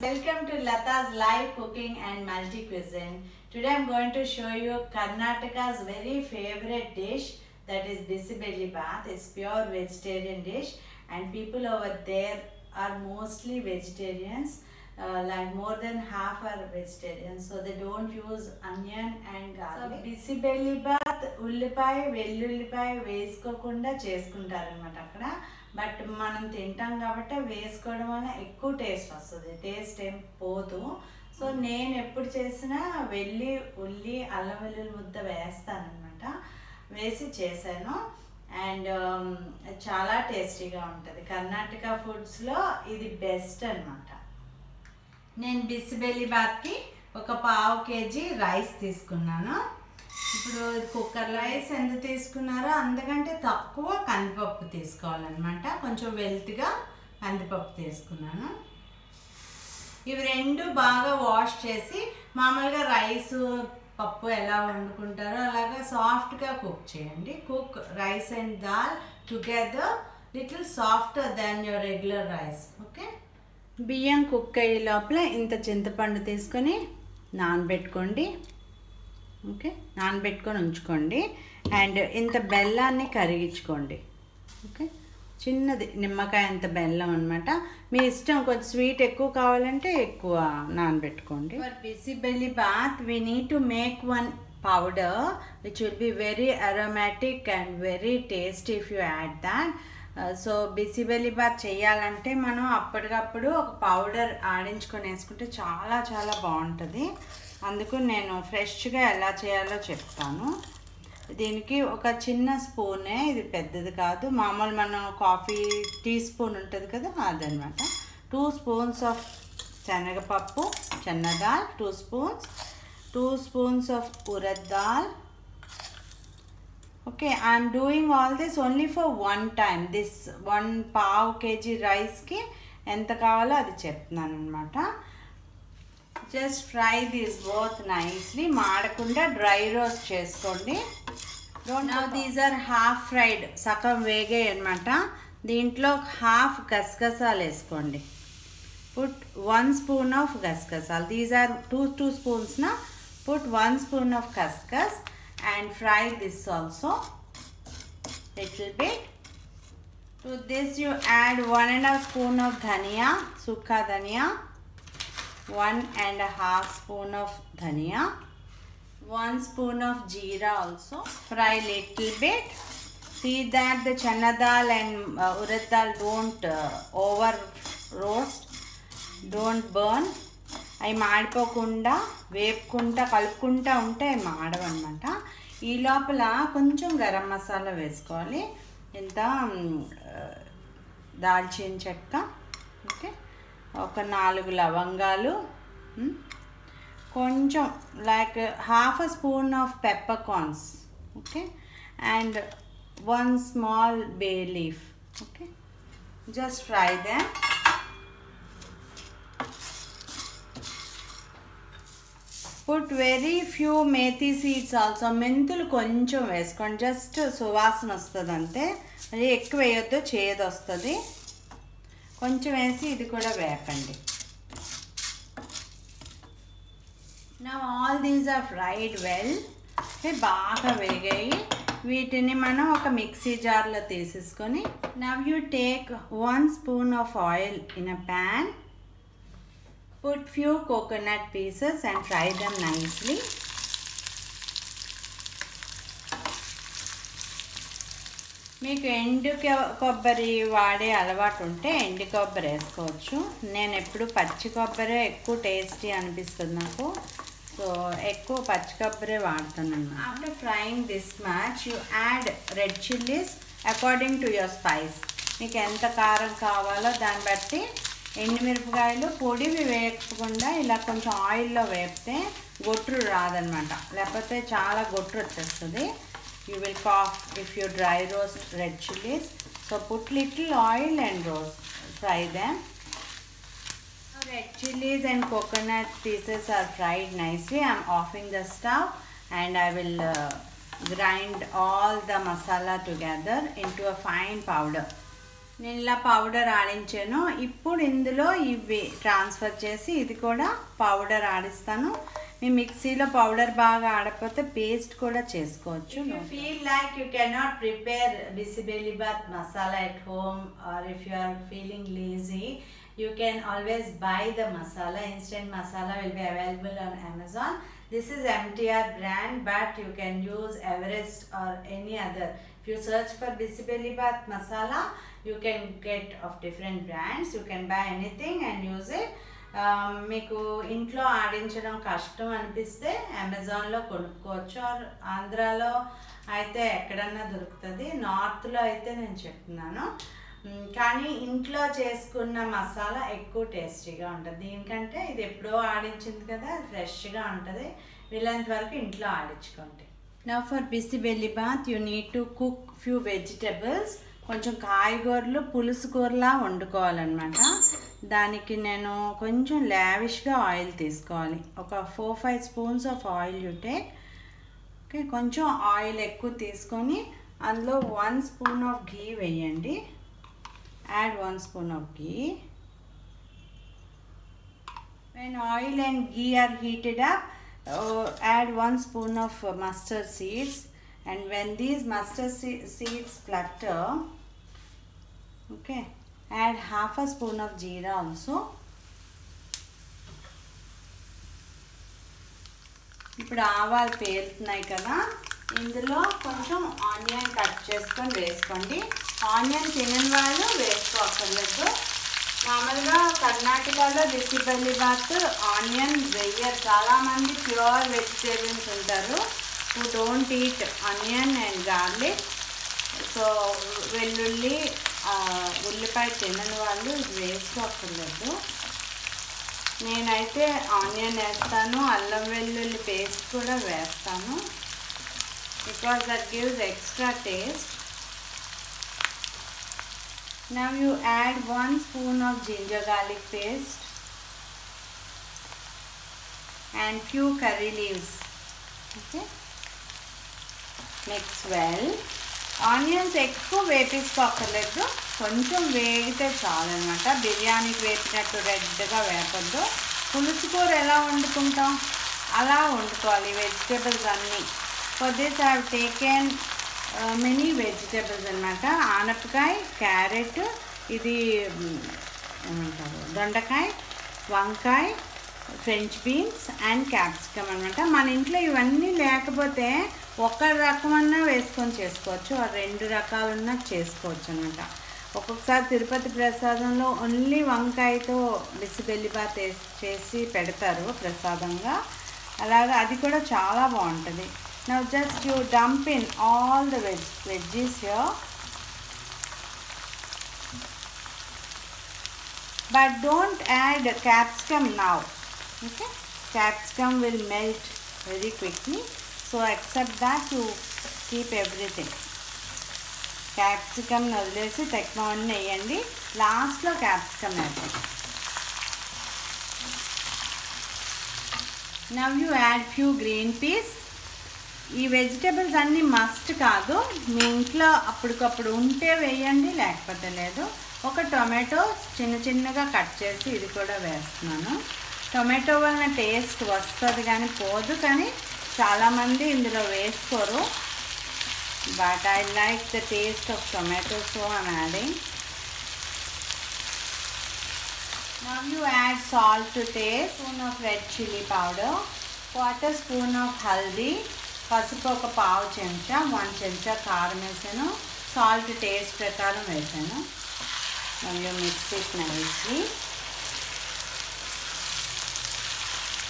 Welcome to Lata's live cooking and multi cuisine. Today I am going to show you Karnataka's very favorite dish, that is Bisibeli-bath. It's pure vegetarian dish and people over there are mostly vegetarians. Like more than half are vegetarians, so they don't use onion and garlic. So Bisibeli-bath ఉల్లిపాయ వెల్లుల్లిపాయ వేసుకోకుండా చేసుకుంటారనమాట అక్కడ. But మనం తింటాం కాబట్టి వేసుకోవడం వల్ల ఎక్కువ టేస్ట్ వస్తుంది, టేస్ట్ ఏం పోదు. సో నేను ఎప్పుడు చేసినా ఉల్లి అల్లం వెల్లుల్లి ముద్ద వేస్తానమాట, వేసి చేశాను. అండ్ చాలా టేస్టీగా ఉంటుంది. కర్ణాటక ఫుడ్స్లో ఇది బెస్ట్ అనమాట. నేను బిసిబెల్లిబాత్కి ఒక పావు కేజీ రైస్ తీసుకున్నాను. ఇప్పుడు కుక్కర్ రైస్ ఎంత తీసుకున్నారో అంతకంటే తక్కువ కందిపప్పు తీసుకోవాలన్నమాట. కొంచెం వెల్త్గా కందిపప్పు తీసుకున్నాను. ఇవి రెండు బాగా వాష్ చేసి మామూలుగా రైస్ పప్పు ఎలా వండుకుంటారో అలాగా సాఫ్ట్గా కుక్ చేయండి. Cook rice and dal together little softer than your regular rice. Okay, బియ్యం కుక్ అయ్యే లోపల ఇంత చింతపండు తీసుకొని నానబెట్టుకోండి. ఓకే, నానబెట్టుకొని ఉంచుకోండి. అండ్ ఇంత బెల్లాన్ని కరిగించుకోండి. ఓకే, చిన్నది నిమ్మకాయ అంత బెల్లం అనమాట. మీ ఇష్టం, కొంచెం స్వీట్ ఎక్కువ కావాలంటే ఎక్కువ నానబెట్టుకోండి. For bisi bele bath we need to make one powder which will be very aromatic and very tasty if you add that. So bisi bele bath చేయాలంటే మనం అప్పటికప్పుడు ఒక పౌడర్ ఆడించుకొని వేసుకుంటే చాలా చాలా బాగుంటుంది. అందుకు నేను ఫ్రెష్గా ఎలా చేయాలో చెప్తాను. దీనికి ఒక చిన్న స్పూనే, ఇది పెద్దది కాదు, మామూలు మనం కాఫీ టీ స్పూన్ ఉంటుంది కదా అదనమాట. 2 స్పూన్స్ ఆఫ్ శనగపప్పు, చెన్నదాల్ 2 spoons, 2 spoons of urad dal. Okay, I'm doing all this only for one time. This 1 పావు కేజీ రైస్కి ఎంత కావాలో అది చెప్తున్నాను అనమాట. Just fry this both nicely, మాడకుండా డ్రై రోస్ట్ చేసుకోండి. Now these or half fried, సగం వేగాయి అనమాట. దీంట్లో హాఫ్ గసగసాలు వేసుకోండి. పుట్ 1 స్పూన్ ఆఫ్ గసగసాలు. దీస్ ఆర్ 2 స్పూన్స్ నా. Put 1 spoon of khaskhas and fry this also little bit. To this you add 1.5 spoon of dhania, sukha dhania, 1.5 spoon of dhania, 1 spoon of jeera also. Fry little bit. See that the chana dal and urad dal don't over roast, don't burn. అవి మాడిపోకుండా వేపుకుంటా కలుపుకుంటా ఉంటే అవి మాడవన్నమాట. ఈ లోపల కొంచెం గరం మసాలా వేసుకోవాలి. ఇంత దాల్చిన చెక్క, ఓకే, ఒక 4 లవంగాలు, కొంచెం like half spoon of peppercorns, okay, and 1 small bay leaf. Okay, just fry them. Put very few methi seeds also. మెంతులు కొంచెం వేసుకోండి, జస్ట్ సువాసన వస్తుంది అంతే. అది ఎక్కువ వేయొద్దు, చేదు వస్తుంది. కొంచెం వేసి ఇది కూడా వేపండి. నా all these are fried well. బాగా వేగాయి. వీటిని మనం ఒక మిక్సీ జార్లో తీసేసుకొని, now you take 1 spoon of oil in a pan. Put few coconut pieces and fry them nicely. మీకు ఎండు కొబ్బరి వాడే అలవాటు ఉంటే ఎండు కొబ్బరి వేసుకోవచ్చు. నేను ఎప్పుడు పచ్చి కొబ్బరి ఎక్కువ టేస్టీ అనిపిస్తుంది నాకు, సో ఎక్కువ పచ్చి కొబ్బరి వాడుతున్నాను. After frying this much you add red chillies according to your spice. మీకు ఎంత కారం కావాలో దాన్ని బట్టి. ఎండుమిరపకాయలు పొడివి వేయకుండా ఇలా కొంచెం ఆయిల్లో వేపితే గొట్టు రాదనమాట, లేకపోతే చాలా గొట్టు వచ్చేస్తుంది. You will cough if you dry roast red chillies. So put little oil and roast, fry them. Red chillies and coconut pieces are fried nicely. I'm offing the stove and I will grind all the masala together into a fine powder. నేను ఇలా powder ఆడించాను. ఇప్పుడు ఇందులో ఇవి transfer చేసి ఇది కూడా powder ఆడిస్తాను. మీ మిక్సీలో powder బాగా ఆడకపోతే పేస్ట్ కూడా చేసుకోవచ్చు. If you feel like you cannot prepare Bisibelabath masala at home, or if you are feeling lazy, you can always buy the masala. Instant masala will be available on Amazon. This is MTR brand, but you can use Everest or any other. If you search for Bisibelabath masala, you can get of different brands. You can buy anything and use it. మీకు ఇంట్లో ఆడించడం కష్టం అనిపిస్తే అమెజాన్లో కొనుక్కోవచ్చు. Are ఆంధ్రాలో అయితే ఎక్కడన్నా దొరుకుతుంది. నార్త్లో అయితే నేను చెప్తున్నాను. కానీ ఇంట్లో చేసుకున్న మసాలా ఎక్కువ టేస్టీగా ఉంటుంది. దీనికంటే ఇది ఎప్పుడో ఆడించింది కదా, ఫ్రెష్గా ఉంటుంది. వీలైనంత వరకు ఇంట్లో ఆడించుకోండి. Now for bisi bele bath you need to cook few vegetables. కొంచెం కాయగూరలు పులుసు కూరలా వండుకోవాలన్నమాట. దానికి నేను కొంచెం లావిష్గా ఆయిల్ తీసుకోవాలి. ఒక 4-5 spoons of oil you take. Okay, కొంచెం ఆయిల్ ఎక్కువ తీసుకొని అందులో 1 స్పూన్ ఆఫ్ ఘీ వేయండి. Add 1 spoon of ghee. When oil and ghee are heated up, add 1 spoon of mustard seeds, and when these mustard seeds flutter, okay, add half a spoon of jeera also. ఇప్పుడు ఆవాలు పేరుతున్నాయి కదా, ఇందులో కొంచెం onion cut చేసుకొని వేసుకోండి. Onion తినని వాళ్ళు వేసుకోక్కర్లేదు. మామూలుగా కర్ణాటకలో బిసిబెల్లిబాత్ ఆనియన్ వేయరు. చాలామంది ప్యూర్ వెజిటేరియన్స్ ఉంటారు who don't eat onion and garlic. So వెల్లుల్లి ఉల్లిపాయ తినని వాళ్ళు ఇది వేసుకోక్కర్లేదు. నేనైతే ఆనియన్ వేస్తాను, అల్లం వెల్లుల్లి పేస్ట్ కూడా వేస్తాను, because that gives extra taste. Now you add 1 spoon of ginger garlic paste and few curry leaves. Okay, mix well. Onions ఎక్కువ వేపించుకోకర్లేదు, కొంచెం వేగితే చాలన్నమాట. బిర్యానీకి వేపినట్టు రెడ్గా వేపద్దు. పులుసు కూర ఎలా వండుకుంటాం అలా వండుకోవాలి వెజిటేబుల్స్ అన్నీ. For this I have taken many vegetables అనమాట. ఆనపకాయ, క్యారెట్, ఇది ఏమంటారు దొండకాయ, వంకాయ, ఫ్రెంచ్ బీన్స్ అండ్ క్యాప్సికమ్ అనమాట. మన ఇంట్లో ఇవన్నీ లేకపోతే ఒక రకమన్నా వేసుకొని చేసుకోవచ్చు, 2 రకాలున్నా చేసుకోవచ్చు అనమాట. ఒక్కొక్కసారి తిరుపతి ప్రసాదంలో ఓన్లీ వంకాయతో బిసిబెల్లిబాత్ చేసి పెడతారు ప్రసాదంగా, అలాగా అది కూడా చాలా బాగుంటుంది. Now just you dump in all the veggies here, but don't add capsicum now. Okay, capsicum will melt very quickly, so except that you keep everything. Capsicum వదిలేసి తెక్కమని వేయండి, లాస్ట్లో క్యాప్సికమ్ వేయండి. Now you add few green peas. ఈ vegetables అన్నీ must కాదు, మీ ఇంట్లో అప్పటికప్పుడు ఉంటే వేయండి, లేకపోతే లేదు. ఒక టొమాటో చిన్నగా కట్ చేసి ఇది కూడా వేస్తున్నాను. టొమాటో వలన టేస్ట్ వస్తుంది కానీ పోదు, కానీ చాలామంది ఇందులో వేసుకోరు. But I like the taste of tomato, so I'm adding. Now you add salt to taste, 1 spoon of red chili powder, 1/4 spoon of haldi, పసుపు ఒక 1/2 చెంచా, 1 చెంచా కారం వేసాను, సాల్ట్ టేస్ట్ ప్రకారం వేసాను. మరియు మిక్స్ ఇట్ నైస్లీ.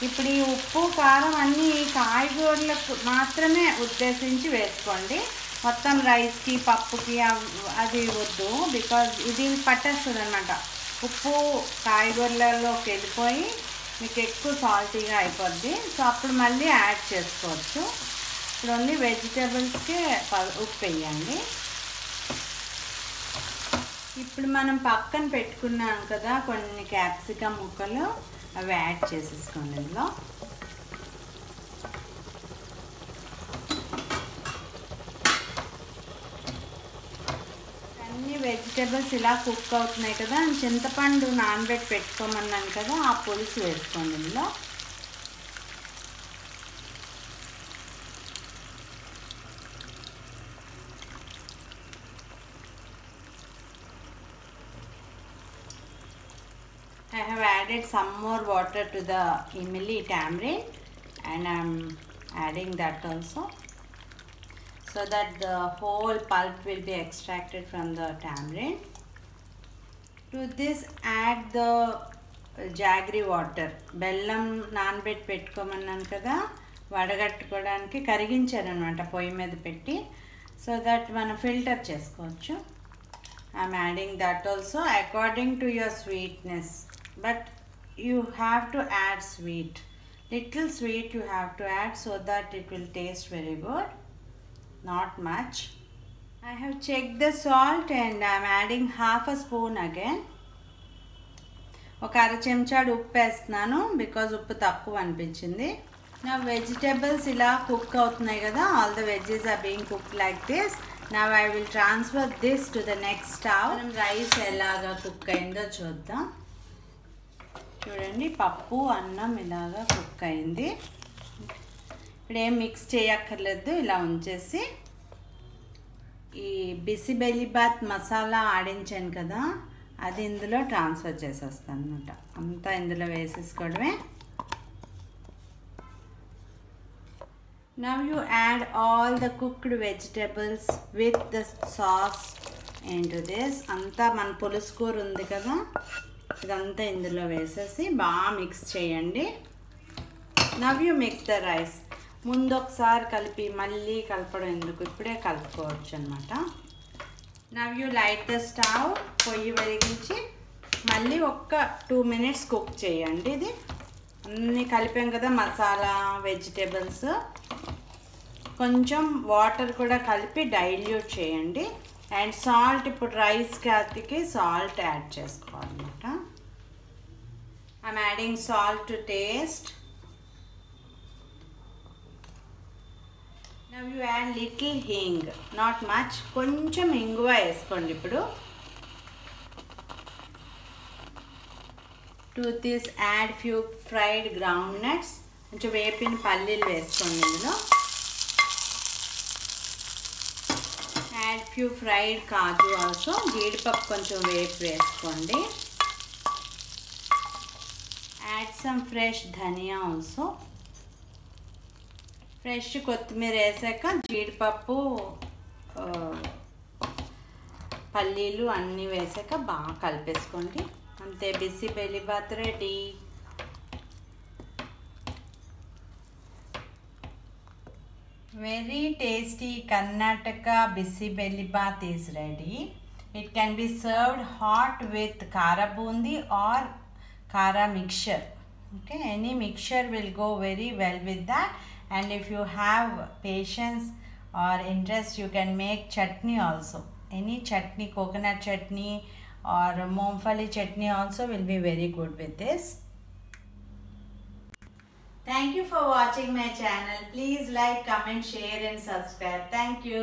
ఇప్పుడు ఈ ఉప్పు కారం అన్నీ కాయగూరలకు మాత్రమే ఉద్దేశించి వేసుకోండి. మొత్తం రైస్కి పప్పుకి అది వద్దు, బికాజ్ ఇది పట్టేస్తుంది అనమాట. ఉప్పు కాయగూరలలోకి వెళ్ళిపోయి మీకు ఎక్కువ సాల్టీగా అయిపోద్ది. సో అప్పుడు మళ్ళీ యాడ్ చేసుకోవచ్చు. ఇప్పుడు ఓన్లీ వెజిటేబుల్స్కి ఉప్పు వేయండి. ఇప్పుడు మనం పక్కన పెట్టుకున్నాం కదా కొన్ని క్యాప్సికమ్ ముక్కలు, అవి యాడ్ చేసేసుకోండి ఇందులో. అన్ని వెజిటేబుల్స్ వెజిటేబుల్స్ ఇలా కుక్ అవుతున్నాయి కదా, చింతపండు నానబెట్టి పెట్టుకోమన్నాను కదా, ఆ పులుసు వేసుకోండి ఇందులో. I have added some more water to the imli tamarind and I am adding that also, so that the whole pulp will be extracted from the tamarind. To this add the jaggery water. బెల్లం నానబెట్టి పెట్టుకోమన్నాను కదా, వడగట్టుకోవడానికి కరిగించారనమాట పొయ్యి మీద పెట్టి, so that మనం filter చేసుకోవచ్చు. I'm adding that also according to your sweetness, but you have to add sweet, little sweet you have to add, so that it will taste very good, not much. I have checked the salt and I am adding half a spoon again. ఒక అర చెంచాడు ఉప్పు వేస్తున్నాను, because ఉప్పు తక్కువ అనిపించింది. నా vegetables ఇలా కుక్ అవుతున్నాయి కదా, all the veggies are being cook like this. Now I will transfer this to the next stove. మనం రైస్ ఎలాగా కుక్ అయిందో చూద్దాం. చూడండి, పప్పు అన్నం ఇలాగా కుక్ అయింది. ఇప్పుడు ఏం మిక్స్ చేయక్కర్లేదు, ఇలా ఉంచేసి ఈ బిసిబెల్లిబాత్ మసాలా ఆడించాను కదా, అది ఇందులో ట్రాన్స్ఫర్ చేసేస్తాను అనమాట. అంతా ఇందులో వేసేసుకోవడమే. Now you add all the cooked vegetables with the sauce into this. అంతా మన పులుసు కూర ఉంది కదా, ఇదంతా ఇందులో వేసేసి బాగా మిక్స్ చేయండి. Now you mix the rice. ముందు ఒకసారి కలిపి మళ్ళీ కలపడం ఎందుకు, ఇప్పుడే కలుపుకోవచ్చు అనమాట. Now you light the stove. పొయ్యి వెలిగించి మళ్ళీ ఒక్క 2 minutes కుక్ చేయండి. ఇది అన్నీ కలిపాం కదా, మసాలా, వెజిటేబుల్స్, కొంచెం వాటర్ కూడా కలిపి డైల్యూట్ చేయండి. అండ్ సాల్ట్, ఇప్పుడు రైస్ కాతికి సాల్ట్ యాడ్ చేసుకోవాలన్నమాట. I'm adding salt to taste. Now you add little hinge, not much, కొంచెం ఇంగువ వేసుకోండి. ఇప్పుడు to this add few fried ground nuts, కొంచెం వేపిన పల్లీలు వేసుకోండి ఇందులో. యాడ్ ఫ్యూ ఫ్రైడ్ కాజు ఆల్సో, జీడిపప్పు కొంచెం వేపి వేసుకోండి. యాడ్ సమ్ ఫ్రెష్ ధనియా ఆల్సో. ఫ్రెష్ కొత్తిమీర వేసాక జీడిపప్పు, పల్లీలు అన్నీ వేసాక బాగా కలిపేసుకోండి. అంతే, bisi bele bath ready. Very tasty Karnataka bissibellabath is ready. It can be served hot with kara bundi or kara mixture. Okay, any mixture will go very well with that. And if you have patience or interest, you can make chutney also. Any chutney, coconut chutney or moongfali chutney also will be very good with this. Thank you for watching my channel. Please like, comment, share and subscribe. Thank you.